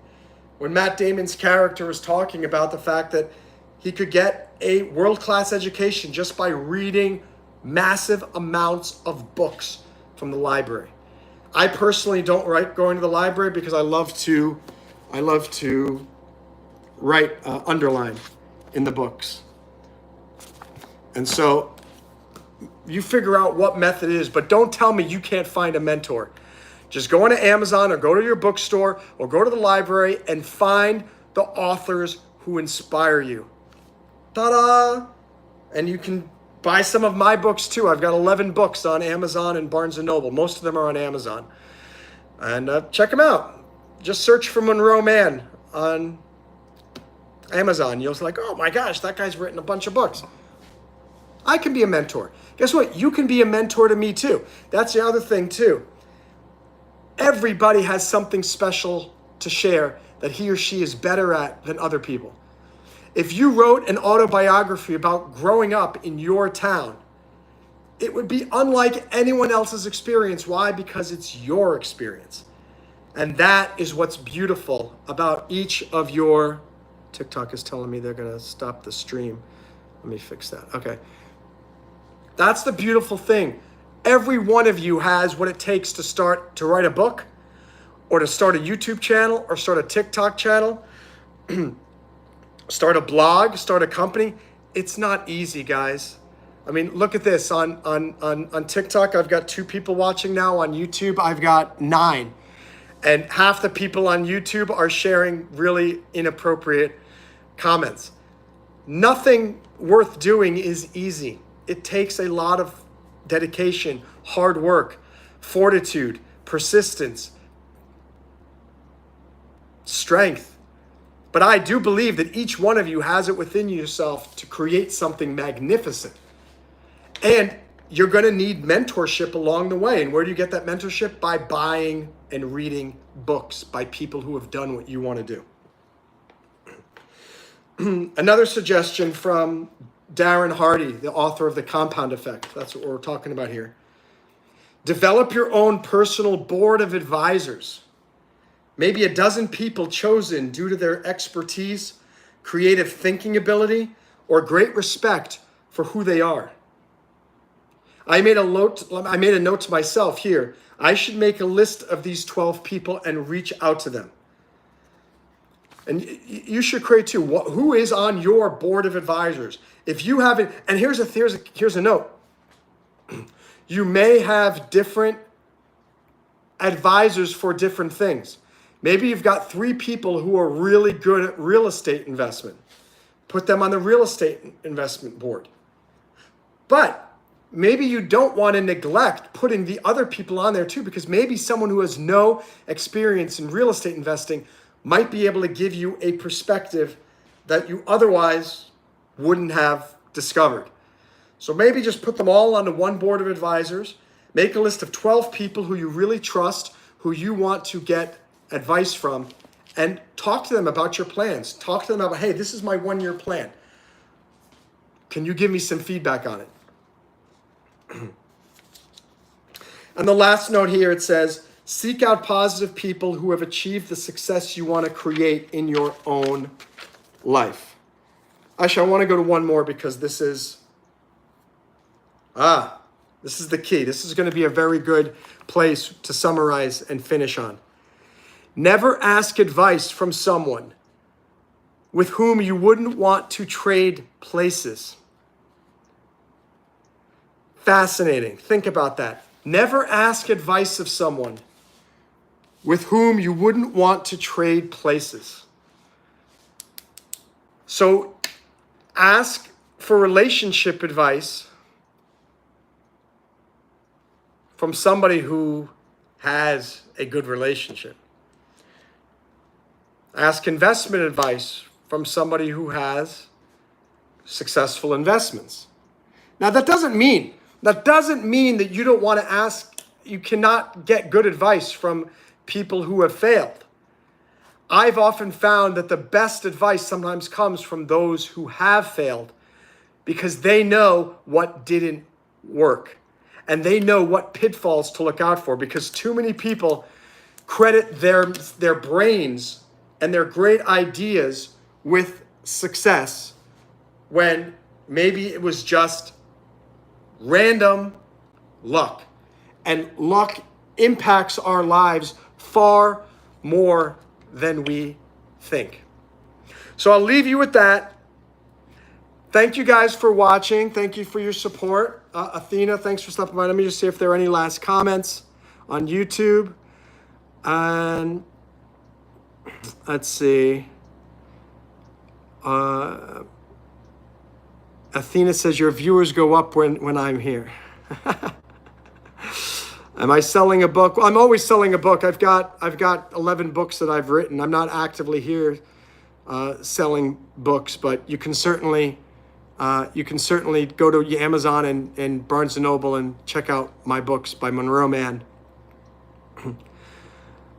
when Matt Damon's character was talking about the fact that he could get a world-class education just by reading massive amounts of books from the library. I personally don't like going to the library because I love to write, underline in the books. And so you figure out what method it is, but don't tell me you can't find a mentor. Just go into Amazon or go to your bookstore or go to the library and find the authors who inspire you. Ta-da! And you can buy some of my books too. I've got 11 books on Amazon and Barnes & Noble. Most of them are on Amazon. And check them out. Just search for Monroe Mann on Amazon. You'll be like, oh my gosh, that guy's written a bunch of books. I can be a mentor. Guess what? You can be a mentor to me too. That's the other thing too. Everybody has something special to share that he or she is better at than other people. If you wrote an autobiography about growing up in your town, it would be unlike anyone else's experience. Why? Because it's your experience. And that is what's beautiful about each of your... TikTok is telling me they're going to stop the stream. Let me fix that. Okay. That's the beautiful thing. Every one of you has what it takes to write a book, or to start a YouTube channel, or start a TikTok channel, start a blog, start a company. It's not easy, guys. I mean, look at this. On TikTok, I've got 2 people watching now. On YouTube, I've got 9. And half the people on YouTube are sharing really inappropriate comments. Nothing worth doing is easy. It takes a lot of dedication, hard work, fortitude, persistence, strength. But I do believe that each one of you has it within yourself to create something magnificent. And you're going to need mentorship along the way. And where do you get that mentorship? By buying and reading books by people who have done what you want to do. Another suggestion from Darren Hardy, the author of The Compound Effect. That's what we're talking about here. Develop your own personal board of advisors. Maybe a dozen people chosen due to their expertise, creative thinking ability, or great respect for who they are. I made a note to myself here. I should make a list of these 12 people and reach out to them. And you should create too. Who is on your board of advisors? If you haven't, and here's a note. You may have different advisors for different things. Maybe you've got 3 people who are really good at real estate investment. Put them on the real estate investment board. But maybe you don't want to neglect putting the other people on there too, because maybe someone who has no experience in real estate investing might be able to give you a perspective that you otherwise wouldn't have discovered. So maybe just put them all onto one board of advisors. Make a list of 12 people who you really trust, who you want to get advice from, and talk to them about your plans. Talk to them about, hey, this is my 1-year plan. Can you give me some feedback on it? And the last note here, it says, seek out positive people who have achieved the success you want to create in your own life. Actually, I want to go to one more because this is the key. This is going to be a very good place to summarize and finish on. Never ask advice from someone with whom you wouldn't want to trade places. Fascinating. Think about that. Never ask advice of someone with whom you wouldn't want to trade places. So ask for relationship advice from somebody who has a good relationship. Ask investment advice from somebody who has successful investments. Now, that doesn't mean that you don't want to ask, you cannot get good advice from people who have failed. I've often found that the best advice sometimes comes from those who have failed because they know what didn't work and they know what pitfalls to look out for, because too many people credit their brains and their great ideas with success when maybe it was just random luck. And luck impacts our lives far more than we think. So I'll leave you with that. Thank you guys for watching. Thank you for your support. Athena, thanks for stopping by. Let me just see if there are any last comments on YouTube. And let's see. Athena says your viewers go up when I'm here. Am I selling a book? I'm always selling a book. I've got 11 books that I've written. I'm not actively here selling books, but you can certainly go to Amazon and Barnes & Noble and check out my books by Monroe Mann.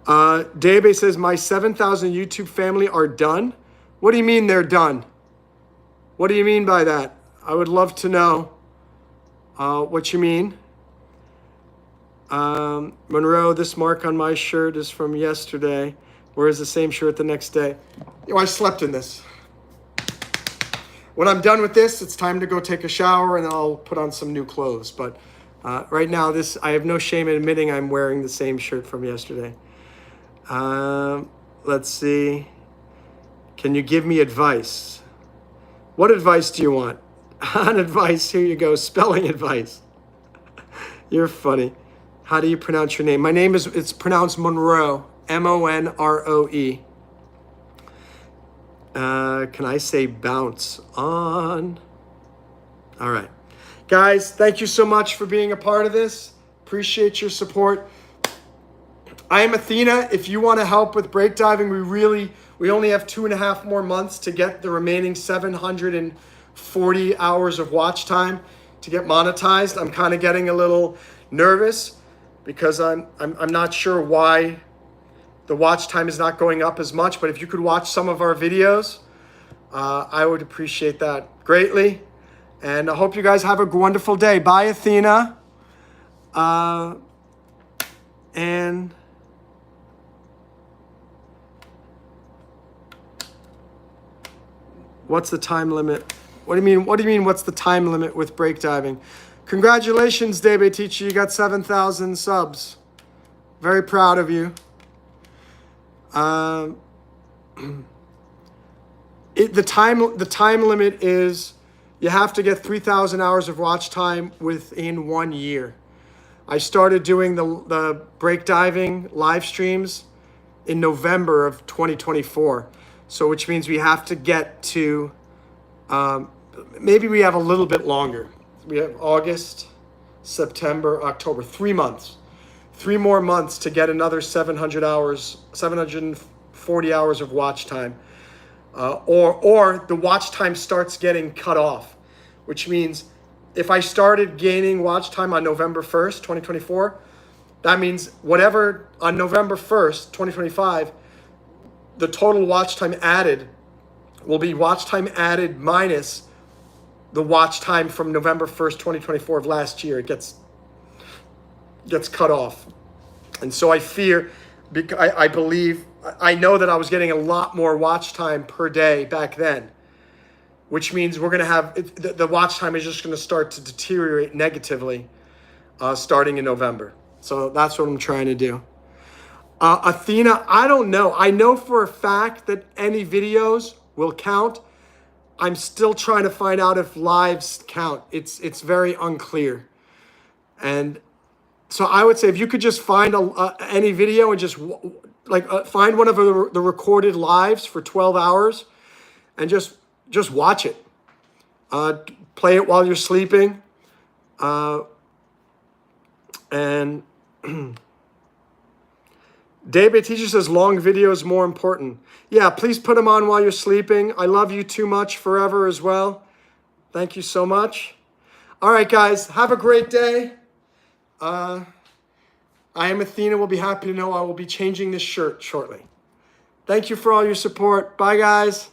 Dabe says, my 7,000 YouTube family are done. What do you mean they're done? What do you mean by that? I would love to know what you mean. Monroe, this mark on my shirt is from yesterday. Where's the same shirt the next day? I slept in this. When I'm done with this, it's time to go take a shower and I'll put on some new clothes. But right now, I have no shame in admitting I'm wearing the same shirt from yesterday. Let's see. Can you give me advice? What advice do you want? On advice, here you go. Spelling advice. You're funny. How do you pronounce your name? My name it's pronounced Monroe. Monroe. Can I say bounce on? All right. Guys, thank you so much for being a part of this. Appreciate your support. I am Athena. If you want to help with breakdiving, we only have 2.5 more months to get the remaining 740 hours of watch time to get monetized. I'm kind of getting a little nervous because I'm not sure why the watch time is not going up as much, but if you could watch some of our videos, I would appreciate that greatly. And I hope you guys have a wonderful day. Bye, Athena. And what's the time limit? What do you mean, what's the time limit with breakdiving? Congratulations, Debe Teacher. You got 7,000 subs. Very proud of you. The time limit is you have to get 3,000 hours of watch time within 1 year. I started doing the breakdiving live streams in November of 2024. So which means we have to get to, maybe we have a little bit longer. We have August, September, October, 3 months. 3 more months to get another 740 hours of watch time. Or the watch time starts getting cut off, which means if I started gaining watch time on November 1st, 2024, that means whatever on November 1st, 2025, the total watch time added will be watch time added minus the watch time from November 1st, 2024 of last year. It gets cut off. And so I fear, I believe, I know that I was getting a lot more watch time per day back then, which means we're going to have, the watch time is just going to start to deteriorate negatively starting in November. So that's what I'm trying to do. Athena, I don't know. I know for a fact that any videos will count. I'm still trying to find out if lives count. It's very unclear. And so I would say if you could just find any video and just find one of the recorded lives for 12 hours and just watch it. Play it while you're sleeping. And David Teacher says long video is more important. Yeah, please put them on while you're sleeping. I love you too much forever as well. Thank you so much. All right, guys, have a great day. I am Athena. Will be happy to know I will be changing this shirt shortly. Thank you for all your support. Bye, guys.